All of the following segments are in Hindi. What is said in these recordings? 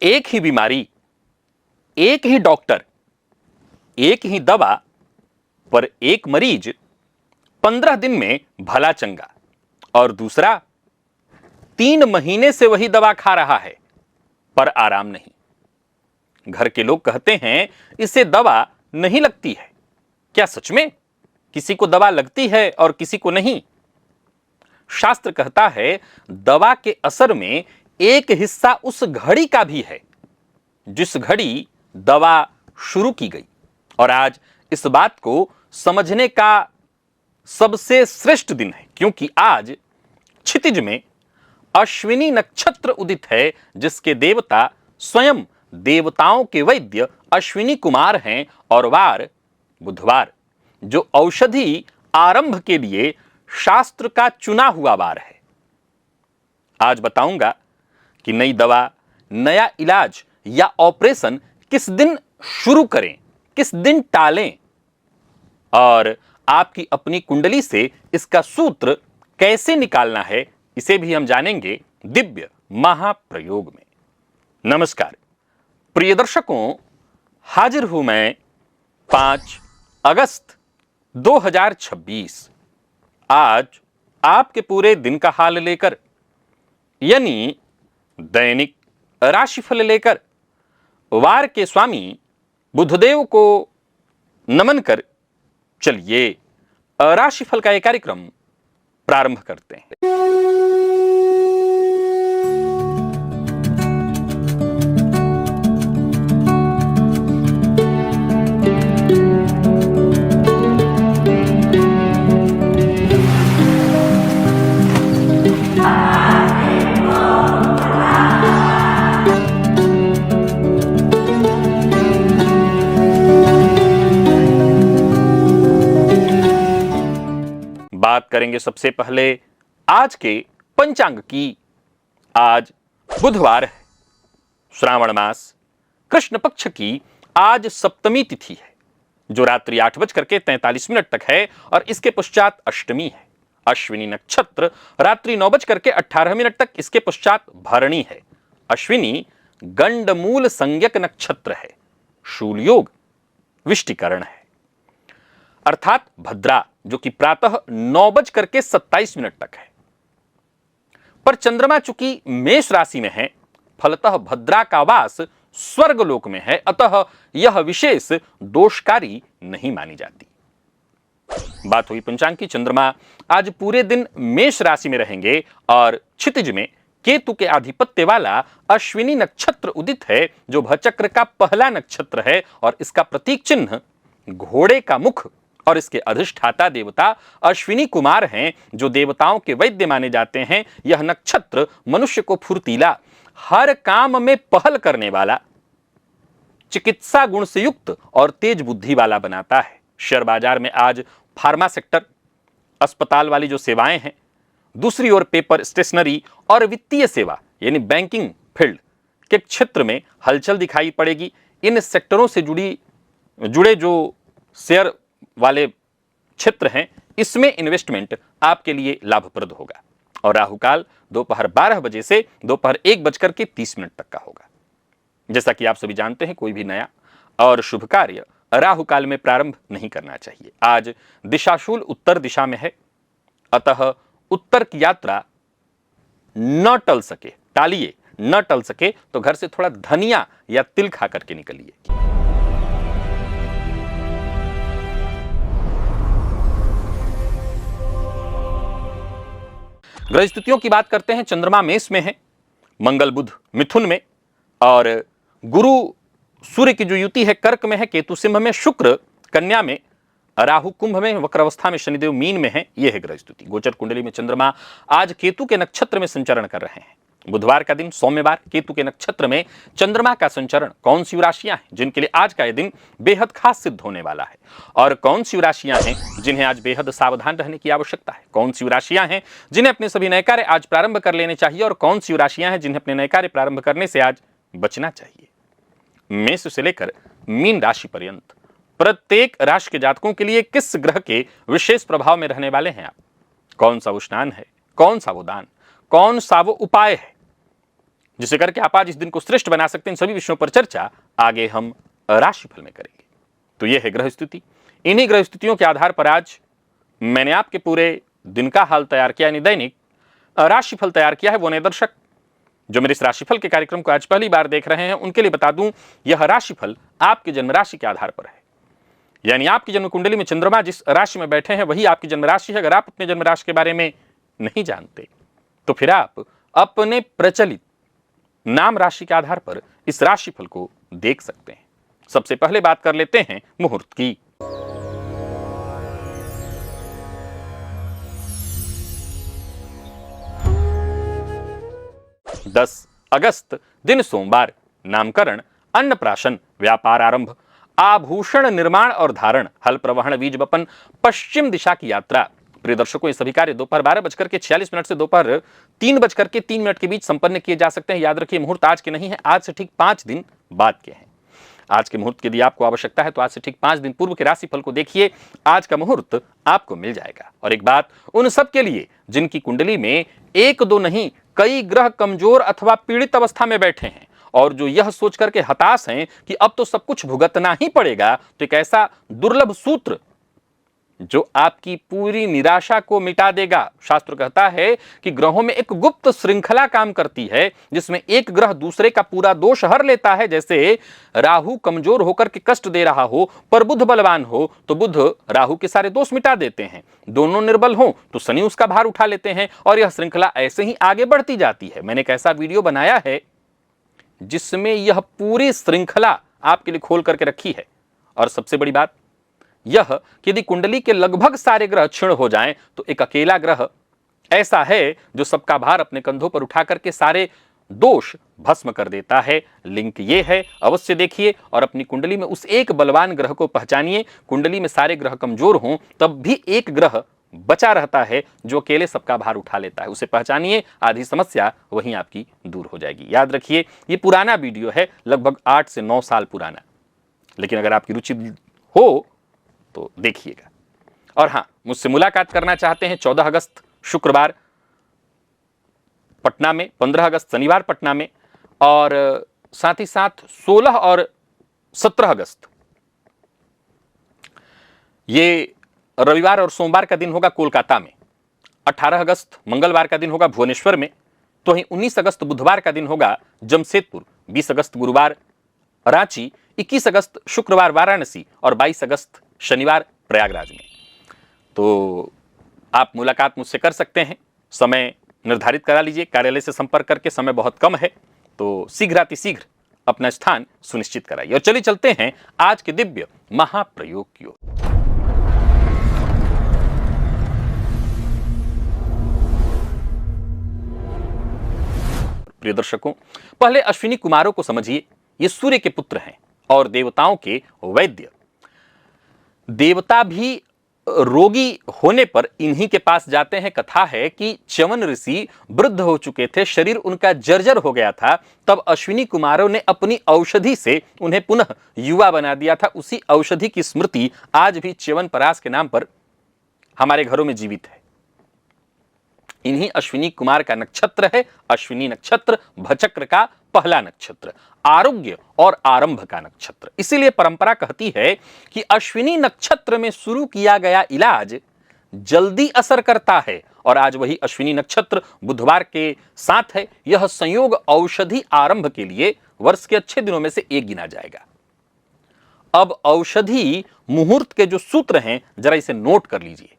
एक ही बीमारी, एक ही डॉक्टर, एक ही दवा, पर एक मरीज 15 दिन में भला चंगा और दूसरा 3 महीने से वही दवा खा रहा है पर आराम नहीं। घर के लोग कहते हैं इसे दवा नहीं लगती है। क्या सच में किसी को दवा लगती है और किसी को नहीं? शास्त्र कहता है दवा के असर में एक हिस्सा उस घड़ी का भी है जिस घड़ी दवा शुरू की गई। और आज इस बात को समझने का सबसे श्रेष्ठ दिन है, क्योंकि आज क्षितिज में अश्विनी नक्षत्र उदित है, जिसके देवता स्वयं देवताओं के वैद्य अश्विनी कुमार हैं और वार बुधवार, जो औषधि आरंभ के लिए शास्त्र का चुना हुआ वार है। आज बताऊंगा कि नई दवा, नया इलाज या ऑपरेशन किस दिन शुरू करें, किस दिन टालें, और आपकी अपनी कुंडली से इसका सूत्र कैसे निकालना है, इसे भी हम जानेंगे दिव्य महाप्रयोग में। नमस्कार प्रिय दर्शकों, हाजिर हूं मैं 5 अगस्त 2026 आज आपके पूरे दिन का हाल लेकर, यानी दैनिक राशिफल लेकर, वार के स्वामी बुधदेव को नमन कर चलिए राशिफल का यह कार्यक्रम प्रारंभ करते हैं। बात करेंगे सबसे पहले आज के पंचांग की। आज बुधवार है, श्रावण मास कृष्ण पक्ष की आज सप्तमी तिथि है, जो रात्रि 8:43 तक है और इसके पश्चात अष्टमी है। अश्विनी नक्षत्र रात्रि 9:18 तक, इसके पश्चात भरणी है। अश्विनी गंडमूल संज्ञक नक्षत्र है। शूल योग विष्टिकरण है, अर्थात भद्रा, जो कि प्रातः 9:27 तक है। पर चंद्रमा चूंकि मेष राशि में है, फलतः भद्रा का वास स्वर्गलोक में है, अतः यह विशेष दोषकारी नहीं मानी जाती। बात हुई पंचांग की। चंद्रमा आज पूरे दिन मेष राशि में रहेंगे और क्षितिज में केतु के आधिपत्य वाला अश्विनी नक्षत्र उदित है, जो भचक्र का पहला नक्षत्र है और इसका प्रतीक चिन्ह घोड़े का मुख और इसके अधिष्ठाता देवता अश्विनी कुमार हैं, जो देवताओं के वैद्य माने जाते हैं। यह नक्षत्र मनुष्य को फुर्तीला, हर काम में पहल करने वाला, चिकित्सा गुण से युक्त और तेज बुद्धि वाला बनाता है। शेयर बाजार में आज फार्मा सेक्टर, अस्पताल वाली जो सेवाएं हैं, दूसरी ओर पेपर, स्टेशनरी और वित्तीय सेवा यानी बैंकिंग फील्ड के क्षेत्र में हलचल दिखाई पड़ेगी। इन सेक्टरों से जुड़े जो शेयर वाले क्षेत्र हैं, इसमें इन्वेस्टमेंट आपके लिए लाभप्रद होगा। और राहुकाल दोपहर 12 बजे से दोपहर 1:30 तक का होगा। जैसा कि आप सभी जानते हैं, कोई भी नया और शुभ कार्य राहुकाल में प्रारंभ नहीं करना चाहिए। आज दिशाशूल उत्तर दिशा में है, अतः उत्तर की यात्रा न टल सके, टालिए, न टल सके तो घर से थोड़ा धनिया या तिल खा करके निकलिए। ग्रह स्थितियों की बात करते हैं। चंद्रमा मेष में है, मंगल बुध मिथुन में और गुरु सूर्य की जो युति है कर्क में है, केतु सिंह में, शुक्र कन्या में, राहु कुंभ में, वक्र अवस्था में शनिदेव मीन में है। यह है ग्रह स्थिति। गोचर कुंडली में चंद्रमा आज केतु के नक्षत्र में संचरण कर रहे हैं। बुधवार का दिन, सोमवार, केतु के नक्षत्र में चंद्रमा का संचरण। कौन सी राशियां हैं जिनके लिए आज का यह दिन बेहद खास सिद्ध होने वाला है, और कौन सी राशियां हैं जिन्हें आज बेहद सावधान रहने की आवश्यकता है? कौन सी राशियां हैं जिन्हें अपने सभी नए कार्य आज प्रारंभ कर लेने चाहिए, और कौन सी राशियां हैं जिन्हें अपने नए कार्य प्रारंभ करने से आज बचना चाहिए? मेष से लेकर मीन राशि पर्यंत प्रत्येक राशि के जातकों के लिए किस ग्रह के विशेष प्रभाव में रहने वाले हैं आप? कौन सा वो स्नान है, कौन सा वो दान, कौन सा वो उपाय है जिसे करके आप आज इस दिन को श्रेष्ठ बना सकते हैं। इन सभी विषयों पर चर्चा आगे हम राशिफल में करेंगे। तो यह है ग्रह स्थिति। इन्हीं ग्रह स्थितियों के आधार पर आज मैंने आपके पूरे दिन का हाल तैयार किया, यानी दैनिक राशिफल तैयार किया है। वो नए दर्शक जो मेरे इस राशिफल के कार्यक्रम को आज पहली बार देख रहे हैं, उनके लिए बता दूं, यह राशिफल आपके जन्म राशि के आधार पर है। यानी आपकी जन्म कुंडली में चंद्रमा जिस राशि में बैठे हैं वही आपकी जन्म राशि है। अगर आप अपने जन्म राशि के बारे में नहीं जानते तो फिर आप अपने प्रचलित नाम राशि के आधार पर इस राशिफल को देख सकते हैं। सबसे पहले बात कर लेते हैं मुहूर्त की। 10 अगस्त दिन सोमवार। नामकरण, अन्नप्राशन, व्यापार आरंभ, आभूषण निर्माण और धारण, हल प्रवहन, बीज बपन, पश्चिम दिशा की यात्रा। प्रिय दर्शकों, ये सभी कार्य दोपहर 12:46 से दोपहर 3:03 के बीच संपन्न किए जा सकते हैं। याद रखिए, मुहूर्त आज के नहीं है, आज से ठीक 5 दिन बाद के हैं। आज के मुहूर्त की यदि आपको आवश्यकता है तो आज से ठीक 5 दिन पूर्व के राशिफल को देखिए, आज का मुहूर्त आपको मिल जाएगा। और एक बात उन सब के लिए जिनकी कुंडली में एक दो नहीं कई ग्रह कमजोर अथवा पीड़ित अवस्था में बैठे हैं और जो यह सोच करके हताश हैं कि अब तो सब कुछ भुगतना ही पड़ेगा, तो एक ऐसा दुर्लभ सूत्र जो आपकी पूरी निराशा को मिटा देगा। शास्त्र कहता है कि ग्रहों में एक गुप्त श्रृंखला काम करती है जिसमें एक ग्रह दूसरे का पूरा दोष हर लेता है। जैसे राहु कमजोर होकर के कष्ट दे रहा हो पर बुध बलवान हो तो बुध राहु के सारे दोष मिटा देते हैं। दोनों निर्बल हो तो शनि उसका भार उठा लेते हैं और यह श्रृंखला ऐसे ही आगे बढ़ती जाती है। मैंने एक ऐसा वीडियो बनाया है जिसमें यह पूरी श्रृंखला आपके लिए खोल करके रखी है। और सबसे बड़ी बात यह कि यदि कुंडली के लगभग सारे ग्रह क्षीण हो जाएं तो एक अकेला ग्रह ऐसा है जो सबका भार अपने कंधों पर उठा करके सारे दोष भस्म कर देता है। लिंक ये है, अवश्य देखिए और अपनी कुंडली में उस एक बलवान ग्रह को पहचानिए। कुंडली में सारे ग्रह कमजोर हों तब भी एक ग्रह बचा रहता है जो अकेले सबका भार उठा लेता है। उसे पहचानिए, आधी समस्या वहीं आपकी दूर हो जाएगी। याद रखिए, ये पुराना वीडियो है, लगभग 8 से 9 साल पुराना, लेकिन अगर आपकी रुचि हो तो देखिएगा। और हां, मुझसे मुलाकात करना चाहते हैं 14 अगस्त शुक्रवार पटना में, 15 अगस्त शनिवार पटना में और साथ ही साथ 16 और 17 अगस्त ये रविवार और सोमवार का दिन होगा कोलकाता में। 18 अगस्त मंगलवार का दिन होगा भुवनेश्वर में। तो वहीं 19 अगस्त बुधवार का दिन होगा जमशेदपुर, 20 अगस्त गुरुवार रांची, 21 अगस्त शुक्रवार वाराणसी और 22 अगस्त शनिवार प्रयागराज में। तो आप मुलाकात मुझसे कर सकते हैं, समय निर्धारित करा लीजिए। कार्यालय से संपर्क करके, समय बहुत कम है तो शीघ्रातिशीघ्र अपना स्थान सुनिश्चित कराइए। और चलिए चलते हैं आज के दिव्य महाप्रयोग की ओर। प्रिय दर्शकों, पहले अश्विनी कुमारों को समझिए। ये सूर्य के पुत्र हैं और देवताओं के वैद्य। देवता भी रोगी होने पर इन्हीं के पास जाते हैं। कथा है कि च्यवन ऋषि वृद्ध हो चुके थे, शरीर उनका जर्जर हो गया था, तब अश्विनी कुमारों ने अपनी औषधि से उन्हें पुनः युवा बना दिया था। उसी औषधि की स्मृति आज भी च्यवनप्राश के नाम पर हमारे घरों में जीवित है। इन्हीं अश्विनी कुमार का नक्षत्र है अश्विनी नक्षत्र, भचक्र का पहला नक्षत्र, आरोग्य और आरंभ का नक्षत्र। इसीलिए परंपरा कहती है कि अश्विनी नक्षत्र में शुरू किया गया इलाज जल्दी असर करता है। और आज वही अश्विनी नक्षत्र बुधवार के साथ है। यह संयोग औषधि आरंभ के लिए वर्ष के अच्छे दिनों में से एक गिना जाएगा। अब औषधि मुहूर्त के जो सूत्र हैं जरा इसे नोट कर लीजिए।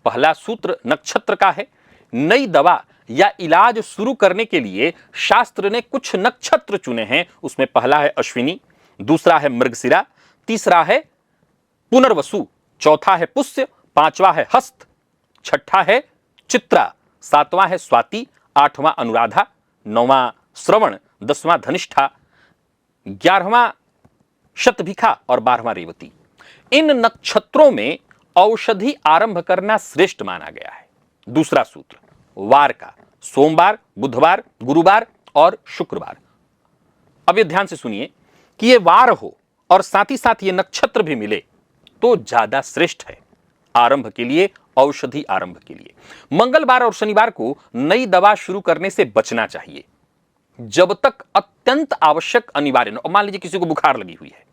पहला सूत्र नक्षत्र का है। नई दवा या इलाज शुरू करने के लिए शास्त्र ने कुछ नक्षत्र चुने हैं। उसमें पहला है अश्विनी, दूसरा है मृगशिरा, तीसरा है पुनर्वसु, चौथा है पुष्य, पांचवा है हस्त, छठा है चित्रा, सातवां है स्वाति, आठवां अनुराधा, नौवां श्रवण, 10वां धनिष्ठा, 11वां शतभिखा और 12वां रेवती। इन नक्षत्रों में औषधि आरंभ करना श्रेष्ठ माना गया है। दूसरा सूत्र वार का, सोमवार, बुधवार, गुरुवार और शुक्रवार। अब ये ध्यान से सुनिए कि ये वार हो और साथ ही साथ ये नक्षत्र भी मिले तो ज्यादा श्रेष्ठ है आरंभ के लिए, औषधि आरंभ के लिए। मंगलवार और शनिवार को नई दवा शुरू करने से बचना चाहिए। जब तक अत्यंत आवश्यक अनिवार्य न। अब मान लीजिए किसी को बुखार लगी हुई है,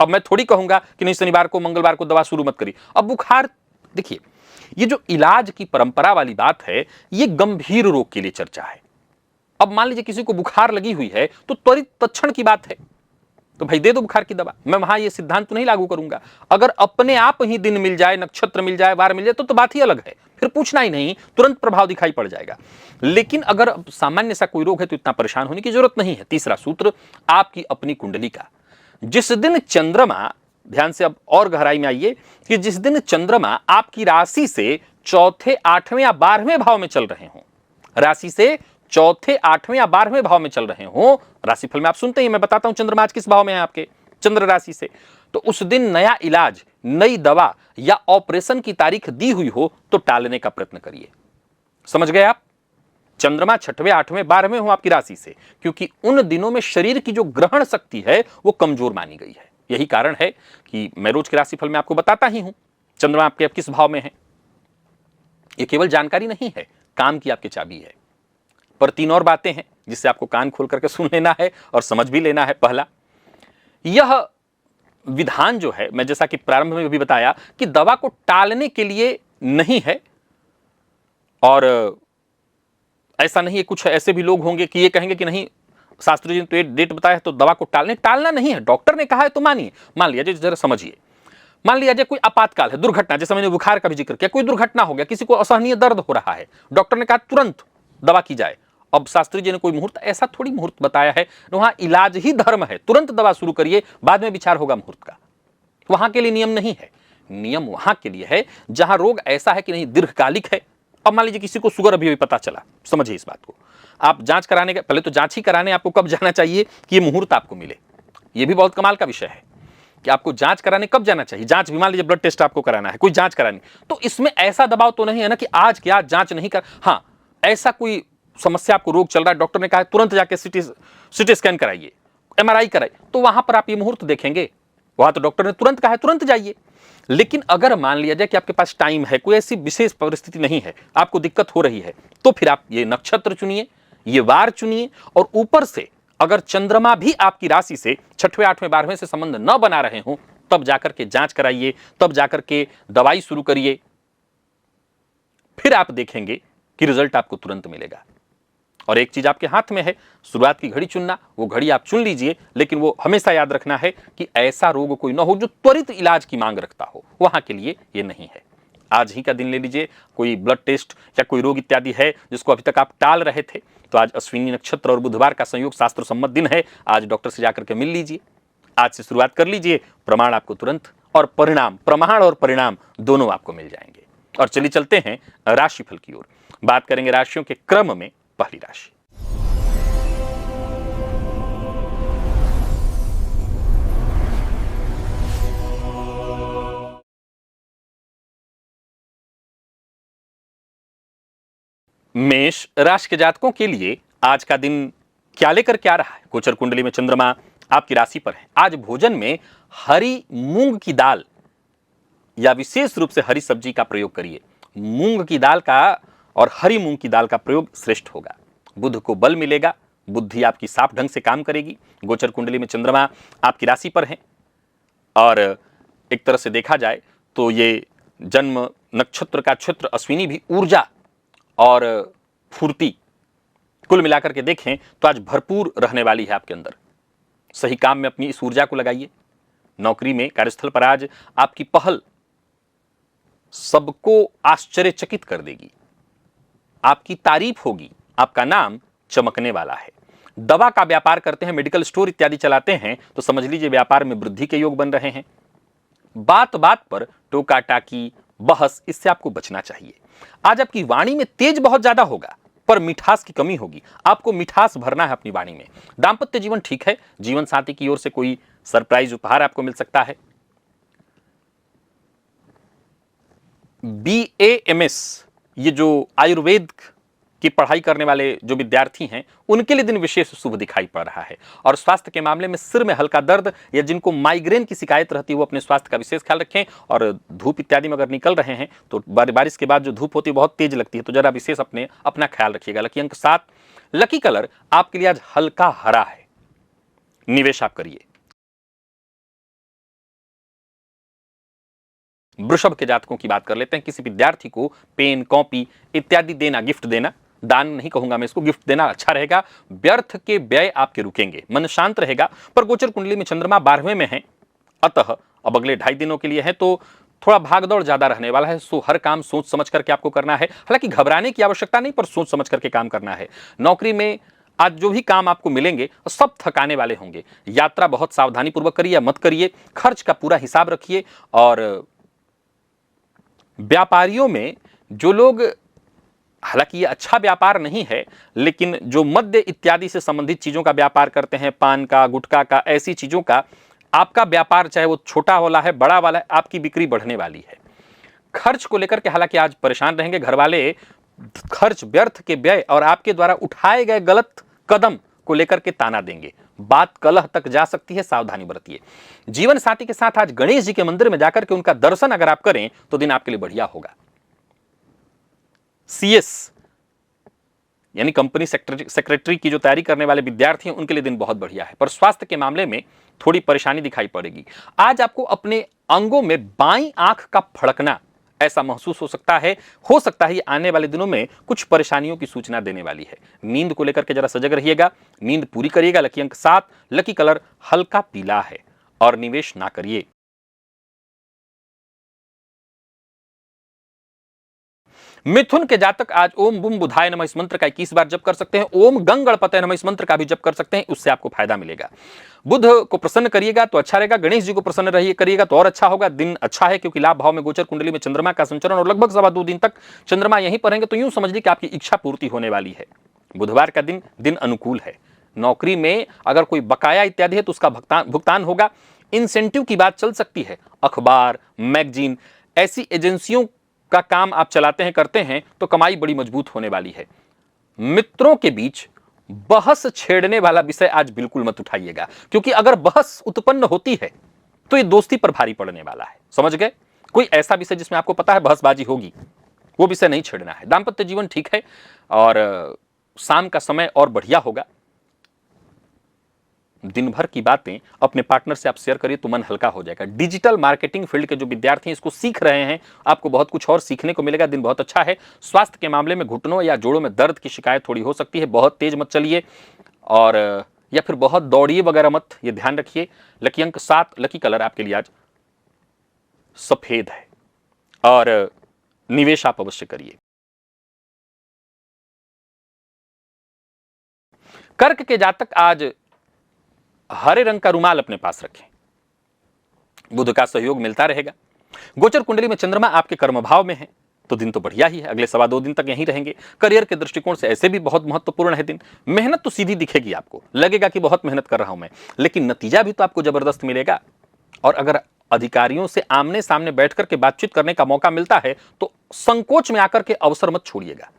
अब मैं थोड़ी कहूंगा कि नहीं शनिवार को मंगलवार को दवा शुरू मत करिए। अब बुखार, देखिए ये जो इलाज की परंपरा वाली बात है, ये गंभीर रोग के लिए चर्चा है। अब मान लीजिए किसी को बुखार लगी हुई है तो त्वरित तत्क्षण की बात है, तो भाई दे दो बुखार की दवा। मैं वहां ये सिद्धांत तो नहीं लागू करूंगा। अगर अपने आप ही दिन मिल जाए, नक्षत्र मिल जाए, वार मिल जाए तो बात ही अलग है, फिर पूछना ही नहीं, तुरंत प्रभाव दिखाई पड़ जाएगा। लेकिन अगर सामान्य सा कोई रोग है तो इतना परेशान होने की जरूरत नहीं है। तीसरा सूत्र, आपकी अपनी कुंडली का। जिस दिन चंद्रमा, ध्यान से अब और गहराई में आइए, कि जिस दिन चंद्रमा आपकी राशि से चौथे, आठवें या 12वें भाव में चल रहे हों, राशि से चौथे, आठवें या 12वें भाव में चल रहे हों, राशिफल में आप सुनते ही, मैं बताता हूं चंद्रमा आज किस भाव में है आपके, चंद्र राशि से, तो उस दिन नया इलाज, नई दवा या ऑपरेशन की तारीख दी हुई हो तो टालने का प्रयत्न करिए। समझ गए आप? चंद्रमा छठवें, आठवें, 12वें हो आपकी राशि से, क्योंकि उन दिनों में शरीर की जो ग्रहण शक्ति है वो कमजोर मानी गई है। यही कारण है कि मैं रोज के राशिफल में आपको बताता ही हूं चंद्रमा आपके अब किस भाव में है। ये केवल जानकारी नहीं है, काम की आपकी चाबी है। पर 3 और बातें हैं जिससे आपको कान खोल करके सुन लेना है और समझ भी लेना है। पहला, यह विधान जो है, मैं जैसा कि प्रारंभ में भी बताया कि दवा को टालने के लिए नहीं है, और ऐसा नहीं है, कुछ ऐसे भी लोग होंगे कि ये कहेंगे कि नहीं शास्त्री जी ने तो डेट बताया है तो दवा को टालना नहीं है, डॉक्टर ने कहा है तो मानिए। मान लिया, जरा समझिए, मान लिया जाए कोई आपातकाल है, दुर्घटना, जैसे मैंने बुखार का भी जिक्र किया, कोई दुर्घटना हो गया, किसी को असहनीय दर्द हो रहा है, डॉक्टर ने कहा तुरंत दवा की जाए। अब शास्त्री जी ने कोई मुहूर्त, ऐसा थोड़ी मुहूर्त बताया है, वहां इलाज ही धर्म है, तुरंत दवा शुरू करिए, बाद में विचार होगा मुहूर्त का। वहां के लिए नियम नहीं है। नियम वहां के लिए है जहां रोग ऐसा है कि नहीं दीर्घकालिक है। अब मान लीजिए किसी को शुगर अभी पता चला, समझिए इस बात को, आप जांच कराने के पहले तो जांच ही कराने आपको कब जाना चाहिए कि ये मुहूर्त आपको मिले। ये भी बहुत कमाल का विषय है कि आपको जांच कराने कब जाना चाहिए। जांच भी मान लीजिए ब्लड टेस्ट आपको कराना है, कोई जांच करानी, तो इसमें ऐसा दबाव तो नहीं है ना कि आज के आज जांच नहीं कर। हाँ, ऐसा कोई समस्या आपको रोग चल रहा है, डॉक्टर ने कहा तुरंत जाके सिटी स्कैन कराइए, MRI कराइए, तो वहां पर आप ये मुहूर्त देखेंगे। वहां तो डॉक्टर ने तुरंत कहा है तुरंत जाइए। लेकिन अगर मान लिया जाए कि आपके पास टाइम है, कोई ऐसी विशेष परिस्थिति नहीं है, आपको दिक्कत हो रही है, तो फिर आप ये नक्षत्र चुनिए, ये वार चुनिए, और ऊपर से अगर चंद्रमा भी आपकी राशि से छठवें, आठवें, 12वें से संबंध न बना रहे हो, तब जाकर के जांच कराइए, तब जाकर के दवाई शुरू करिए, फिर आप देखेंगे कि रिजल्ट आपको तुरंत मिलेगा। और एक चीज आपके हाथ में है, शुरुआत की घड़ी चुनना, वो घड़ी आप चुन लीजिए, लेकिन वो हमेशा याद रखना है कि ऐसा रोग कोई ना हो जो त्वरित इलाज की मांग रखता हो, वहां के लिए ये नहीं है। आज ही का दिन ले लीजिए, कोई ब्लड टेस्ट या कोई रोग इत्यादि है जिसको अभी तक आप टाल रहे थे, तो आज अश्विनी नक्षत्र और बुधवार का संयोग शास्त्र सम्मत दिन है, आज डॉक्टर से जाकर के मिल लीजिए, आज से शुरुआत कर लीजिए, प्रमाण आपको तुरंत, और परिणाम, प्रमाण और परिणाम दोनों आपको मिल जाएंगे। और चलिए चलते हैं राशिफल की ओर, बात करेंगे राशियों के क्रम में। पहली राशि, मेष राशि के जातकों के लिए आज का दिन क्या लेकर क्या रहा है। गोचर कुंडली में चंद्रमा आपकी राशि पर है। आज भोजन में हरी मूंग की दाल या विशेष रूप से हरी सब्जी का प्रयोग करिए। मूंग की दाल का और हरी मूंग की दाल का प्रयोग श्रेष्ठ होगा। बुध को बल मिलेगा, बुद्धि आपकी साफ ढंग से काम करेगी। गोचर कुंडली में चंद्रमा आपकी राशि पर है, और एक तरह से देखा जाए तो ये जन्म नक्षत्र का क्षेत्र अश्विनी भी ऊर्जा और फुर्ती, कुल मिलाकर के देखें तो आज भरपूर रहने वाली है आपके अंदर। सही काम में अपनी इस ऊर्जा को लगाइए। नौकरी में, कार्यस्थल पर आज आपकी पहल सबको आश्चर्यचकित कर देगी, आपकी तारीफ होगी, आपका नाम चमकने वाला है। दवा का व्यापार करते हैं, मेडिकल स्टोर इत्यादि चलाते हैं, तो समझ लीजिए व्यापार में वृद्धि के योग बन रहे हैं। बात बात पर टोका टाकी, बहस, इससे आपको बचना चाहिए। आज आपकी वाणी में तेज बहुत ज्यादा होगा, पर मिठास की कमी होगी। आपको मिठास भरना है अपनी वाणी में। दांपत्य जीवन ठीक है, जीवन साथी की ओर से कोई सरप्राइज उपहार आपको मिल सकता है। BAMS, ये जो आयुर्वेद कि पढ़ाई करने वाले जो विद्यार्थी हैं उनके लिए दिन विशेष शुभ दिखाई पड़ रहा है। और स्वास्थ्य के मामले में सिर में हल्का दर्द या जिनको माइग्रेन की शिकायत रहती है वो अपने स्वास्थ्य का विशेष ख्याल रखें। और धूप इत्यादि में अगर निकल रहे हैं तो बारिश के बाद जो धूप होती है बहुत तेज लगती है, तो जरा विशेष अपना ख्याल रखिएगा। लकी अंक 7, लकी कलर आपके लिए आज हल्का हरा है, निवेश आप करिए। वृषभ के जातकों की बात कर लेते हैं। किसी विद्यार्थी को पेन, कॉपी इत्यादि देना, गिफ्ट देना, दान नहीं कहूंगा मैं इसको, गिफ्ट देना अच्छा रहेगा। व्यर्थ के व्यय आपके रुकेंगे, मन शांत रहेगा। पर गोचर कुंडली में चंद्रमा 12वें में है, अतः अब अगले 2.5 दिनों के लिए है तो थोड़ा भागदौड़ ज्यादा रहने वाला है। सो हर काम सोच समझ करके आपको करना है। हालांकि घबराने की आवश्यकता नहीं, पर सोच समझ करके काम करना है। नौकरी में आज जो भी काम आपको मिलेंगे सब थकाने वाले होंगे। यात्रा बहुत सावधानी पूर्वक करिए या मत करिए। खर्च का पूरा हिसाब रखिए। और व्यापारियों में जो लोग, हालांकि ये अच्छा व्यापार नहीं है, लेकिन जो मद्य इत्यादि से संबंधित चीजों का व्यापार करते हैं, पान का, गुटखा का, ऐसी चीजों का, आपका व्यापार चाहे वो छोटा वाला है, बड़ा वाला है, आपकी बिक्री बढ़ने वाली है। खर्च को लेकर के हालांकि आज परेशान रहेंगे। घर वाले खर्च, व्यर्थ के व्यय और आपके द्वारा उठाए गए गलत कदम को लेकर के ताना देंगे। बात कलह तक जा सकती है, सावधानी बरतिए। जीवन साथी के साथ आज गणेश जी के मंदिर में जाकर के उनका दर्शन अगर आप करें तो दिन आपके लिए बढ़िया होगा। सीएस यानी कंपनी सेक्रेटरी की जो तैयारी करने वाले विद्यार्थी हैं उनके लिए दिन बहुत बढ़िया है। पर स्वास्थ्य के मामले में थोड़ी परेशानी दिखाई पड़ेगी। आज आपको अपने अंगों में बाईं आंख का फड़कना ऐसा महसूस हो सकता है ये आने वाले दिनों में कुछ परेशानियों की सूचना देने वाली है। नींद को लेकर के जरा सजग रहिएगा, नींद पूरी करिएगा। लकी अंक 7, लकी कलर हल्का पीला है और निवेश ना करिए। मिथुन के जातक आज ओम बुम बुधाय नमः इस मंत्र का 21 बार जप कर सकते हैं। ओम गंग गणपतये नमः इस मंत्र का भी जप कर सकते हैं, उससे आपको फायदा मिलेगा। बुध को प्रसन्न करिएगा तो अच्छा रहेगा। गणेश जी को प्रसन्न करिएगा तो और अच्छा होगा। दिन अच्छा है क्योंकि लाभ भाव में गोचर कुंडली में चंद्रमा का संचरण और लगभग 2.25 दिन तक चंद्रमा यहीं पर रहेंगे, तो यूं समझ लीजिए कि आपकी इच्छा पूर्ति होने वाली है। बुधवार का दिन अनुकूल है। नौकरी में अगर कोई बकाया इत्यादि है तो उसका भुगतान होगा। इंसेंटिव की बात चल सकती है। अखबार, मैगजीन, ऐसी एजेंसियों का काम आप चलाते हैं, करते हैं तो कमाई बड़ी मजबूत होने वाली है। मित्रों के बीच बहस छेड़ने वाला विषय आज बिल्कुल मत उठाइएगा, क्योंकि अगर बहस उत्पन्न होती है तो ये दोस्ती पर भारी पड़ने वाला है। समझ गए? कोई ऐसा विषय जिसमें आपको पता है बहसबाजी होगी, वो विषय नहीं छेड़ना है। दाम्पत्य जीवन ठीक है और शाम का समय और बढ़िया होगा। दिन भर की बातें अपने पार्टनर से आप शेयर करिए तो मन हल्का हो जाएगा। डिजिटल मार्केटिंग फील्ड के जो विद्यार्थी हैं इसको सीख रहे हैं, आपको बहुत कुछ और सीखने को मिलेगा। दिन बहुत अच्छा है। स्वास्थ्य के मामले में घुटनों या जोड़ों में दर्द की शिकायत थोड़ी हो सकती है। बहुत तेज मत चलिए और या फिर बहुत दौड़िए वगैरह मत, ये ध्यान रखिए। लकी अंक 7, लकी कलर आपके लिए आज सफेद है और निवेश आप अवश्य करिए। कर्क के जातक आज हरे रंग का रुमाल अपने पास रखें, बुध का सहयोग मिलता रहेगा। गोचर कुंडली में चंद्रमा आपके कर्म भाव में है तो दिन तो बढ़िया ही है। अगले 2.25 दिन तक यहीं रहेंगे। करियर के दृष्टिकोण से ऐसे भी बहुत महत्वपूर्ण है दिन। मेहनत तो सीधी दिखेगी, आपको लगेगा कि बहुत मेहनत कर रहा हूं मैं, लेकिन नतीजा भी तो आपको जबरदस्त मिलेगा। और अगर अधिकारियों से आमने सामने बैठ करके बातचीत करने का मौका मिलता है तो संकोच में आकर के अवसर मत छोड़िएगा।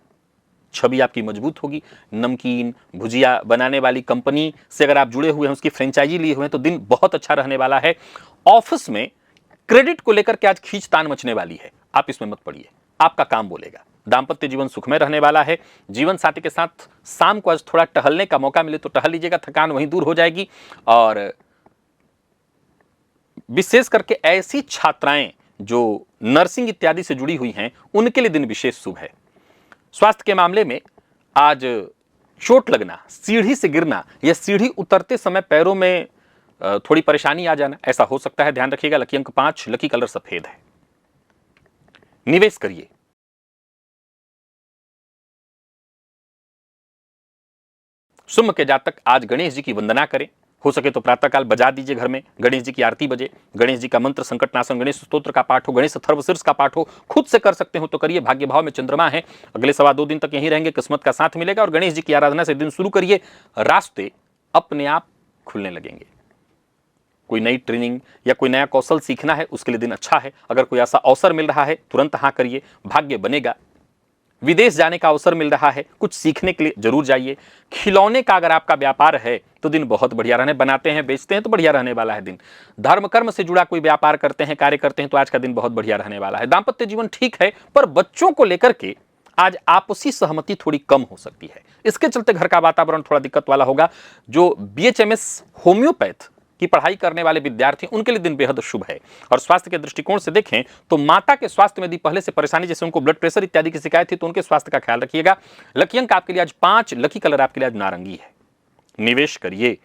छवि आपकी मजबूत होगी। नमकीन, भुजिया बनाने वाली कंपनी से अगर आप जुड़े हुए हैं, उसकी फ्रेंचाइजी लिए हुए हैं तो दिन बहुत अच्छा रहने वाला है। ऑफिस में क्रेडिट को लेकर के आज खींचतान मचने वाली है, आप इसमें मत पड़िए, आपका काम बोलेगा। दाम्पत्य जीवन सुखमय रहने वाला है। जीवन साथी के साथ शाम को आज थोड़ा टहलने का मौका मिले तो टहल लीजिएगा, थकान वहीं दूर हो जाएगी। और विशेष करके ऐसी छात्राएं जो नर्सिंग इत्यादि से जुड़ी हुई हैं उनके लिए दिन विशेष शुभ है। स्वास्थ्य के मामले में आज चोट लगना, सीढ़ी से गिरना या सीढ़ी उतरते समय पैरों में थोड़ी परेशानी आ जाना, ऐसा हो सकता है, ध्यान रखिएगा। लकी अंक 5, लकी कलर सफेद है। निवेश करिए। सिंह के जातक आज गणेश जी की वंदना करें। हो सके तो प्रातःकाल बजा दीजिए, घर में गणेश जी की आरती बजे, गणेश जी का मंत्र, संकटनाशन गणेश स्तोत्र का पाठ हो, गणेश अथर्वशीर्ष का पाठ हो, खुद से कर सकते हो तो करिए। भाग्य भाव में चंद्रमा है, अगले 2.25 दिन तक यहीं रहेंगे, किस्मत का साथ मिलेगा। और गणेश जी की आराधना से दिन शुरू करिए, रास्ते अपने आप खुलने लगेंगे। कोई नई ट्रेनिंग या कोई नया कौशल सीखना है उसके लिए दिन अच्छा है। अगर कोई ऐसा अवसर मिल रहा है तुरंत हाँ करिए, भाग्य बनेगा। विदेश जाने का अवसर मिल रहा है, कुछ सीखने के लिए जरूर जाइए। खिलौने का अगर आपका व्यापार है तो दिन बहुत बढ़िया रहने, बनाते हैं बेचते हैं तो बढ़िया रहने वाला है दिन। धर्म कर्म से जुड़ा कोई व्यापार करते हैं, कार्य करते हैं तो आज का दिन बहुत बढ़िया रहने वाला है। दाम्पत्य जीवन ठीक है, पर बच्चों को लेकर के आज आपसी सहमति थोड़ी कम हो सकती है। इसके चलते घर का वातावरण थोड़ा दिक्कत वाला होगा। जो बीएचएमएस होम्योपैथ की पढ़ाई करने वाले विद्यार्थी, उनके लिए दिन बेहद शुभ है। और स्वास्थ्य के दृष्टिकोण से देखें तो माता के स्वास्थ्य में यदि पहले से परेशानी, जैसे उनको ब्लड प्रेशर इत्यादि की शिकायत थी, तो उनके स्वास्थ्य का ख्याल रखिएगा। लकी अंक आपके लिए आज 5, लकी कलर आपके लिए आज नारंगी है। निवेश करिए।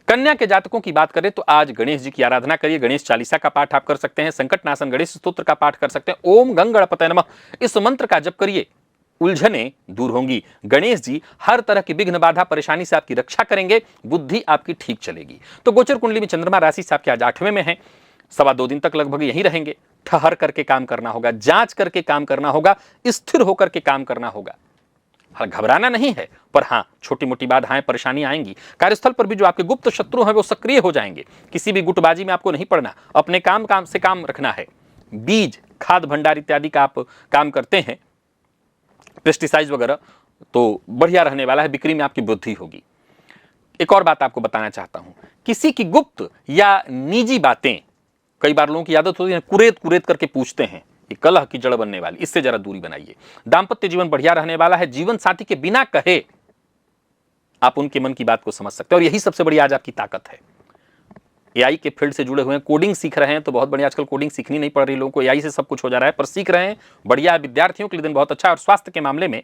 कन्या के जातकों की बात करें तो आज गणेश जी की आराधना करिए। गणेश चालीसा का पाठ आप कर सकते हैं, संकट नाशन गणेश स्तोत्र का पाठ कर सकते हैं, ओम गंगणपतये नमः इस मंत्र का जप करिए, उलझने दूर होंगी। गणेश जी हर तरह की विघ्न बाधा परेशानी से आपकी रक्षा करेंगे, बुद्धि आपकी ठीक चलेगी। तो गोचर कुंडली में चंद्रमा राशि से आपके आज 8वें में है, 2.25 दिन तक लगभग यहीं रहेंगे। ठहर करके काम करना होगा, जांच करके काम करना होगा, स्थिर होकर के काम करना होगा। हाँ, घबराना नहीं है, पर हाँ छोटी मोटी बाधाएं परेशानी आएंगी। कार्यस्थल पर भी जो आपके गुप्त शत्रु हैं वो सक्रिय हो जाएंगे। किसी भी गुटबाजी में आपको नहीं पड़ना, अपने काम से काम रखना है। बीज, खाद भंडार इत्यादि का आप काम करते हैं, पेस्टिसाइड वगैरह, तो बढ़िया रहने वाला है। बिक्री में आपकी वृद्धि होगी। एक और बात आपको बताना चाहता हूं, किसी की गुप्त या निजी बातें कई बार लोगों की आदत होती है कुरेद कुरेद करके पूछते हैं, ये कलह की जड़ बनने वाली, इससे जरा दूरी बनाइए। दाम्पत्य जीवन बढ़िया रहने वाला है। जीवन साथी के बिना कहे आप उनके मन की बात को समझ सकते हैं, और यही सबसे बड़ी आज आपकी ताकत है। एआई के फील्ड से जुड़े हुए हैं, कोडिंग सीख रहे हैं तो बहुत बढ़िया। आजकल कोडिंग सीखनी नहीं पड़ रही लोगों को, एआई से सब कुछ हो जा रहा है, पर सीख रहे हैं, बढ़िया। विद्यार्थियों के लिए दिन बहुत अच्छा है। और स्वास्थ्य के मामले में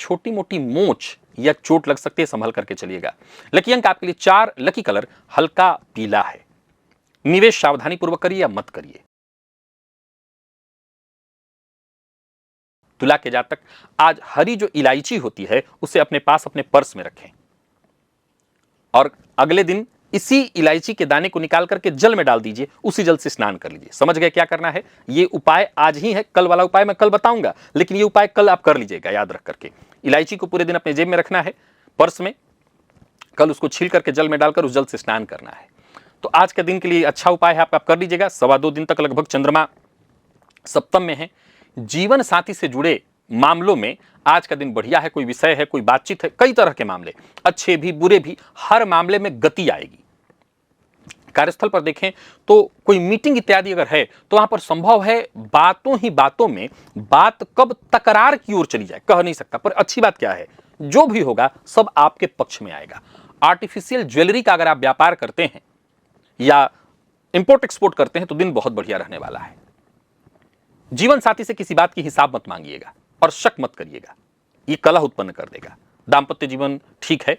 छोटी मोटी मोच या चोट लग सकती है, संभल करके चलिएगा। लकी अंक आपके लिए 4, लकी कलर हल्का पीला है। निवेश सावधानी पूर्वक करिए या मत करिए। तुला के जातक आज हरी जो इलायची होती है उसे अपने पास अपने पर्स में रखें, और अगले दिन इसी इलायची के दाने को निकाल करके जल में डाल दीजिए, उसी जल से स्नान कर लीजिए। समझ गए क्या करना है? ये उपाय आज ही है, कल वाला उपाय मैं कल बताऊंगा, लेकिन ये उपाय कल आप कर लीजिएगा याद रख करके। इलायची को पूरे दिन अपने जेब में रखना है, पर्स में, कल उसको छील करके जल में डालकर उस जल से स्नान करना है। तो आज के दिन के लिए अच्छा उपाय है, आप कर लीजिएगा। 2.25 दिन तक लगभग चंद्रमा सप्तम में है। जीवन साथी से जुड़े मामलों में आज का दिन बढ़िया है। कोई विषय है, कोई बातचीत है, कई तरह के मामले, अच्छे भी बुरे भी, हर मामले में गति आएगी। कार्यस्थल पर देखें तो कोई मीटिंग इत्यादि अगर है तो वहां पर संभव है बातों ही बातों में बात कब तकरार की ओर चली जाए, कह नहीं सकता। पर अच्छी बात क्या है, जो भी होगा सब आपके पक्ष में आएगा। आर्टिफिशियल ज्वेलरी का अगर आप व्यापार करते हैं या इंपोर्ट एक्सपोर्ट करते हैं तो दिन बहुत बढ़िया रहने वाला है। जीवन साथी से किसी बात की हिसाब मत मांगिएगा और शक मत करिएगा, ये कलह उत्पन्न कर देगा। दाम्पत्य जीवन ठीक है।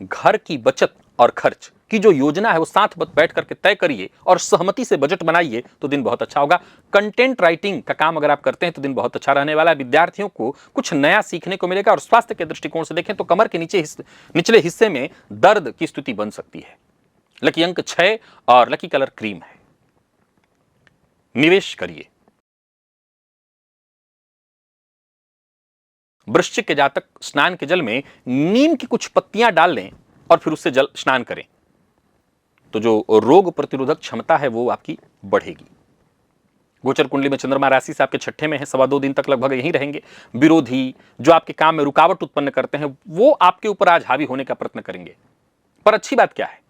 घर की बचत और खर्च की जो योजना है वो साथ बैठ करके तय करिए और सहमति से बजट बनाइए तो दिन बहुत अच्छा होगा। कंटेंट राइटिंग का काम अगर आप करते हैं तो दिन बहुत अच्छा रहने वाला है। विद्यार्थियों को कुछ नया सीखने को मिलेगा। और स्वास्थ्य के दृष्टिकोण से देखें तो कमर के निचले हिस्से में दर्द की स्थिति बन सकती है। लकी अंक 6 और लकी कलर क्रीम है। निवेश करिए। वृश्चिक के जातक स्नान के जल में नीम की कुछ पत्तियां डाल लें और फिर उससे जल स्नान करें तो जो रोग प्रतिरोधक क्षमता है वो आपकी बढ़ेगी। गोचर कुंडली में चंद्रमा राशि से आपके 6ठे में है, 2.25 दिन तक लगभग यहीं रहेंगे। विरोधी जो आपके काम में रुकावट उत्पन्न करते हैं वो आपके ऊपर आज हावी होने का प्रयत्न करेंगे। पर अच्छी बात क्या है,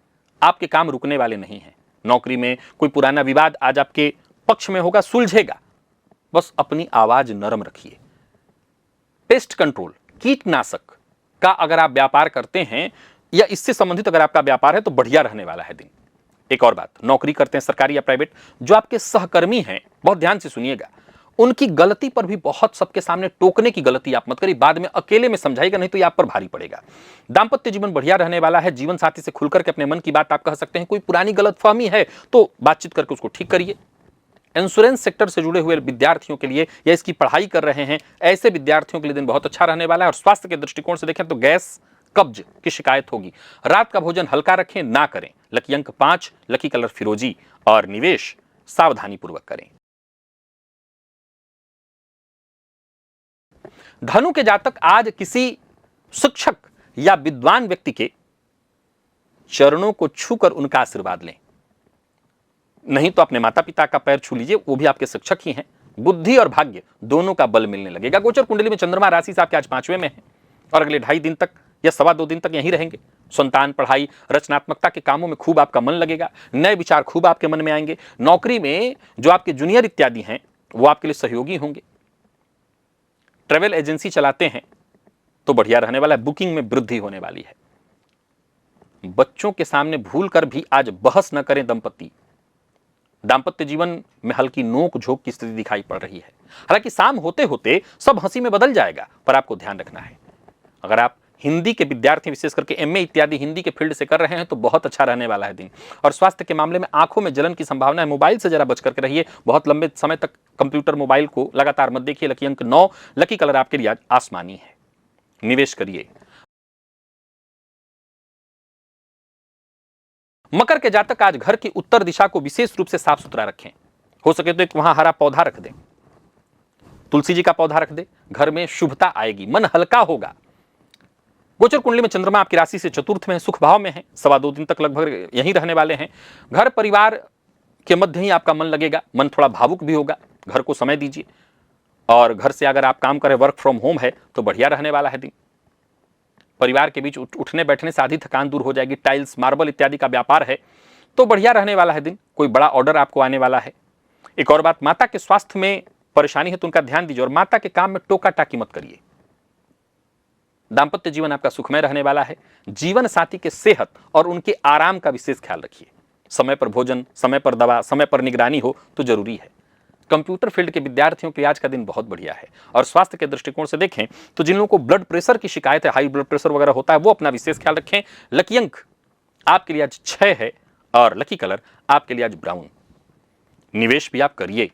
आपके काम रुकने वाले नहीं हैं। नौकरी में कोई पुराना विवाद आज आपके पक्ष में होगा, सुलझेगा। बस अपनी आवाज नरम रखिए। पेस्ट कंट्रोल, कीटनाशक का अगर आप व्यापार करते हैं या इससे संबंधित अगर आपका व्यापार है तो बढ़िया रहने वाला है दिन। एक और बात, नौकरी करते हैं सरकारी या प्राइवेट, जो आपके सहकर्मी हैं बहुत ध्यान से सुनिएगा, उनकी गलती पर भी बहुत सबके सामने टोकने की गलती आप मत करिए। बाद में अकेले में समझाइएगा, नहीं तो ये आप पर भारी पड़ेगा। दाम्पत्य जीवन बढ़िया रहने वाला है। जीवन साथी से खुलकर के अपने मन की बात आप कह सकते हैं। कोई पुरानी गलतफहमी है तो बातचीत करके उसको ठीक करिए। इंश्योरेंस सेक्टर से जुड़े हुए विद्यार्थियों के लिए या इसकी पढ़ाई कर रहे हैं ऐसे विद्यार्थियों के लिए दिन बहुत अच्छा रहने वाला है। और स्वास्थ्य के दृष्टिकोण से देखें तो गैस कब्ज की शिकायत होगी। रात का भोजन हल्का रखें, ना करें। लकी अंक 5, लकी कलर फिरोजी और निवेश सावधानी पूर्वक करें। धनु के जातक आज किसी शिक्षक या विद्वान व्यक्ति के चरणों को छूकर उनका आशीर्वाद लें। नहीं तो अपने माता पिता का पैर छू लीजिए, वो भी आपके शिक्षक ही हैं। बुद्धि और भाग्य दोनों का बल मिलने लगेगा। गोचर कुंडली में चंद्रमा राशि से आपके आज 5वें में है और अगले 2.5 दिन तक या 2.25 दिन तक यहीं रहेंगे। संतान, पढ़ाई, रचनात्मकता के कामों में खूब आपका मन लगेगा, नए विचार खूब आपके मन में आएंगे। नौकरी में जो आपके जूनियर इत्यादि हैं वो आपके लिए सहयोगी होंगे। ट्रेवल एजेंसी चलाते हैं तो बढ़िया रहने वाला है, बुकिंग में वृद्धि होने वाली है। बच्चों के सामने भूल कर भी आज बहस न करें दंपति। दाम्पत्य जीवन में हल्की नोक झोंक की स्थिति दिखाई पड़ रही है। हालांकि शाम होते होते सब हंसी में बदल जाएगा, पर आपको ध्यान रखना है। अगर आप हिंदी के विद्यार्थी, विशेष करके एमए इत्यादि हिंदी के फील्ड से कर रहे हैं तो बहुत अच्छा रहने वाला है दिन। और स्वास्थ्य के मामले में आंखों में जलन की संभावना है। मोबाइल से जरा बच करके रहिए। बहुत लंबे समय तक कंप्यूटर, मोबाइल को लगातार मत देखिए। लकी अंक 9, लकी कलर आपके लिए आज आसमानी है। निवेश करिए। मकर के जातक आज घर की उत्तर दिशा को विशेष रूप से साफ सुथरा रखें। हो सके तो एक वहां हरा पौधा रख दें, तुलसी जी का पौधा रख दे। घर में शुभता आएगी, मन हल्का होगा। गोचर कुंडली में चंद्रमा आपकी राशि से चतुर्थ में है, सुख भाव में है। 2.25 दिन तक लगभग यहीं रहने वाले हैं। घर परिवार के मध्य ही आपका मन लगेगा, मन थोड़ा भावुक भी होगा। घर को समय दीजिए। और घर से अगर आप काम करें, वर्क फ्रॉम होम है तो बढ़िया रहने वाला है दिन। परिवार के बीच उठने बैठने से आधी थकान दूर हो जाएगी। टाइल्स, मार्बल इत्यादि का व्यापार है तो बढ़िया रहने वाला है दिन। कोई बड़ा ऑर्डर आपको आने वाला है। एक और बात, माता के स्वास्थ्य में परेशानी है तो उनका ध्यान दीजिए और माता के काम में टोका टाकी मत करिए। दाम्पत्य जीवन आपका सुखमय रहने वाला है। जीवन साथी के सेहत और उनके आराम का विशेष ख्याल रखिए। समय पर भोजन, समय पर दवा, समय पर निगरानी हो तो जरूरी है। कंप्यूटर फील्ड के विद्यार्थियों के लिए आज का दिन बहुत बढ़िया है। और स्वास्थ्य के दृष्टिकोण से देखें तो जिन लोगों को ब्लड प्रेशर की शिकायत है, हाई ब्लड प्रेशर वगैरह होता है, वो अपना विशेष ख्याल रखें। लकी अंक आपके लिए आज 6 है और लकी कलर आपके लिए आज ब्राउन। निवेश भी आप करिए।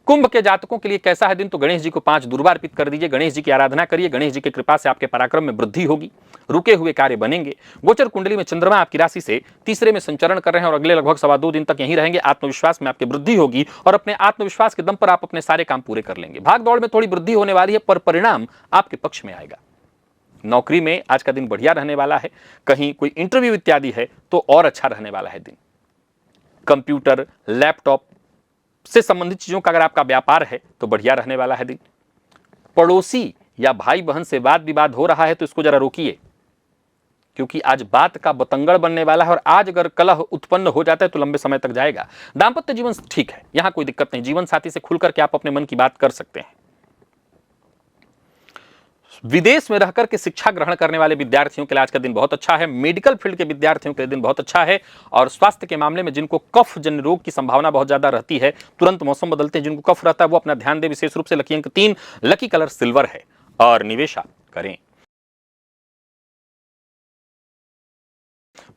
कुंभ के जातकों के लिए कैसा है दिन? तो गणेश जी को 5 दुर्वा अर्पित कर दीजिए। गणेश जी की आराधना करिए। गणेश जी की कृपा से आपके पराक्रम में वृद्धि होगी, रुके हुए कार्य बनेंगे। गोचर कुंडली में चंद्रमा आपकी राशि से तीसरे में संचरण कर रहे हैं और अगले लगभग 2.25 दिन तक यहीं रहेंगे। आत्मविश्वास में आपकी वृद्धि होगी और अपने आत्मविश्वास के दम पर आप अपने सारे काम पूरे कर लेंगे। भाग दौड़ में थोड़ी वृद्धि होने वाली है पर परिणाम आपके पक्ष में आएगा। नौकरी में आज का दिन बढ़िया रहने वाला है। कहीं कोई इंटरव्यू इत्यादि है तो और अच्छा रहने वाला है दिन। कंप्यूटर, लैपटॉप से संबंधित चीजों का अगर आपका व्यापार है तो बढ़िया रहने वाला है दिन। पड़ोसी या भाई बहन से वाद विवाद हो रहा है तो इसको जरा रोकिए, क्योंकि आज बात का बतंगड़ बनने वाला है और आज अगर कलह उत्पन्न हो जाता है तो लंबे समय तक जाएगा। दाम्पत्य जीवन ठीक है, यहां कोई दिक्कत नहीं। जीवन साथी से खुलकर के आप अपने मन की बात कर सकते हैं। विदेश में रहकर के शिक्षा ग्रहण करने वाले विद्यार्थियों के लिए आज का दिन बहुत अच्छा है। मेडिकल फील्ड के विद्यार्थियों के लिए दिन बहुत अच्छा है। और स्वास्थ्य के मामले में जिनको कफ जन्य रोग की संभावना बहुत ज्यादा रहती है, तुरंत मौसम बदलते हैं, जिनको कफ रहता है वो अपना ध्यान दें विशेष रूप से। लकी अंक 3, लकी कलर सिल्वर है और निवेश आप करें।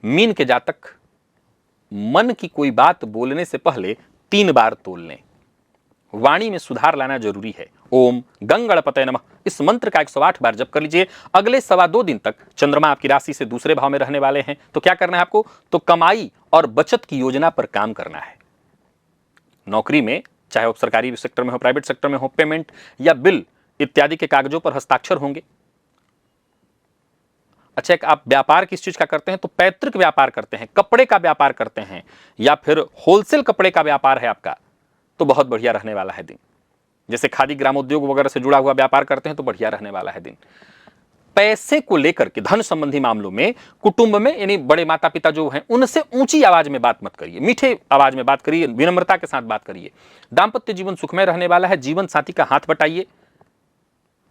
मीन के जातक मन की कोई बात बोलने से पहले 3 बार तोल लें। वाणी में सुधार लाना जरूरी है। ओम गंगणपतये नमः इस मंत्र का 108 बार जप कर लीजिए। अगले 2.25 दिन तक चंद्रमा आपकी राशि से दूसरे भाव में रहने वाले हैं तो क्या करना है आपको? तो कमाई और बचत की योजना पर काम करना है। नौकरी में, चाहे वो सरकारी सेक्टर में हो, प्राइवेट सेक्टर में हो, पेमेंट या बिल इत्यादि के कागजों पर हस्ताक्षर होंगे। अच्छा, एक आप व्यापार किस चीज का करते हैं? तो पैतृक व्यापार करते हैं, कपड़े का व्यापार करते हैं या फिर होलसेल कपड़े का व्यापार है आपका तो बहुत बढ़िया रहने वाला है दिन। जैसे खादी ग्रामोद्योग वगैरह से जुड़ा हुआ व्यापार करते हैं तो बढ़िया रहने वाला है दिन। पैसे को लेकर के, धन संबंधी मामलों में, कुटुंब में यानी बड़े माता पिता जो हैं उनसे ऊंची आवाज में बात मत करिए, मीठे आवाज में बात करिए, विनम्रता के साथ बात करिए। दाम्पत्य जीवन सुखमय रहने वाला है। जीवन साथी का हाथ बटाइए,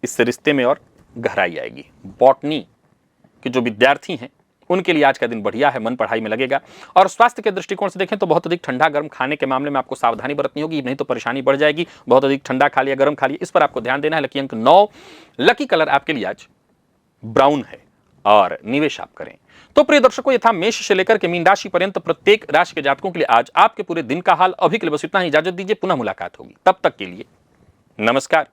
इससे रिश्ते में और गहराई आएगी। बॉटनी के जो विद्यार्थी हैं उनके लिए आज का दिन बढ़िया है, मन पढ़ाई में लगेगा। और स्वास्थ्य के दृष्टिकोण से देखें तो बहुत अधिक ठंडा गर्म खाने के मामले में आपको सावधानी बरतनी होगी, नहीं तो परेशानी बढ़ जाएगी। बहुत अधिक ठंडा खा लिया, गर्म खा लिया, इस पर आपको ध्यान देना है। लकी अंक 9, लकी कलर आपके लिए आज ब्राउन है और निवेश आप करें। तो प्रिय दर्शकों, ये था मेष से लेकर के मीन राशि पर्यंत प्रत्येक राशि के जातकों के लिए आज आपके पूरे दिन का हाल। अभी के लिए बस इतना ही, इजाजत दीजिए, पुनः मुलाकात होगी। तब तक के लिए नमस्कार।